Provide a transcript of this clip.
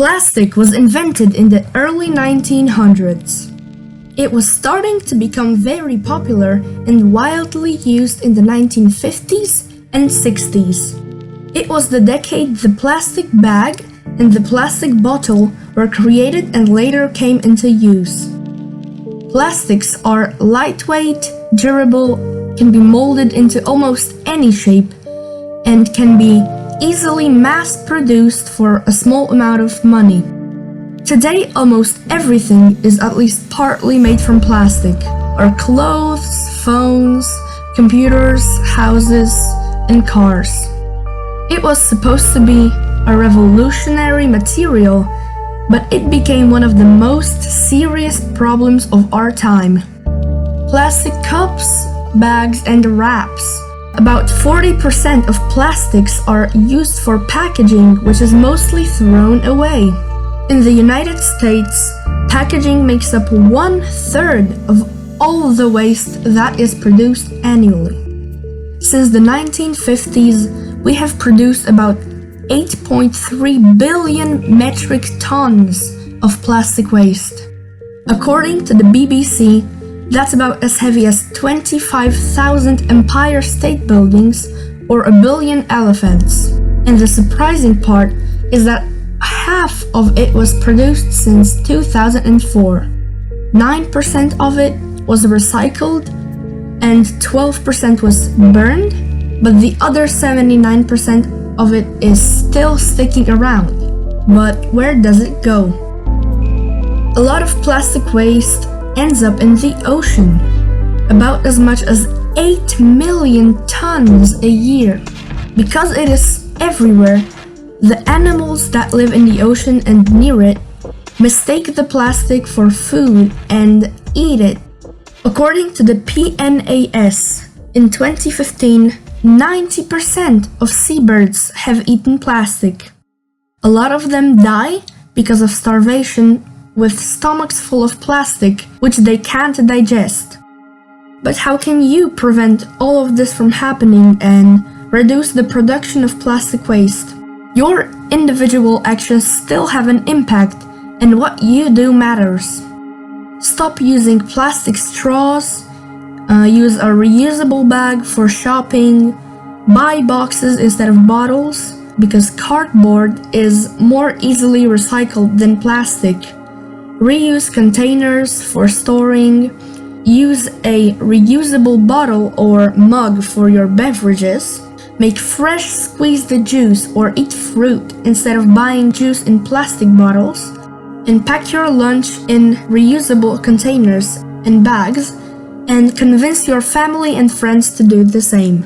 Plastic was invented in the early 1900s. It was starting to become very popular and widely used in the 1950s and 60s. It was the decade the plastic bag and the plastic bottle were created and later came into use. Plastics are lightweight, durable, can be molded into almost any shape, and can be easily mass-produced for a small amount of money. Today, almost everything is at least partly made from plastic. Our clothes, phones, computers, houses, and cars. It was supposed to be a revolutionary material, but it became one of the most serious problems of our time. Plastic cups, bags, and wraps. About 40% of plastics are used for packaging, which is mostly thrown away. In the United States, packaging makes up 1/3 of all the waste that is produced annually. Since the 1950s, we have produced about 8.3 billion metric tons of plastic waste. According to the BBC, that's about as heavy as 25,000 Empire State Buildings or a billion elephants. And the surprising part is that half of it was produced since 2004. 9% of it was recycled and 12% was burned, but the other 79% of it is still sticking around. But where does it go? A lot of plastic waste ends up in the ocean, about as much as 8 million tons a year. Because it is everywhere, the animals that live in the ocean and near it mistake the plastic for food and eat it. According to the PNAS, in 2015, 90% of seabirds have eaten plastic. A lot of them die because of starvation, with stomachs full of plastic, which they can't digest. But how can you prevent all of this from happening and reduce the production of plastic waste? Your individual actions still have an impact, and what you do matters. Stop using plastic straws, use a reusable bag for shopping, buy boxes instead of bottles, because cardboard is more easily recycled than plastic. Reuse containers for storing, use a reusable bottle or mug for your beverages, make fresh squeezed juice or eat fruit instead of buying juice in plastic bottles, and pack your lunch in reusable containers and bags, and convince your family and friends to do the same.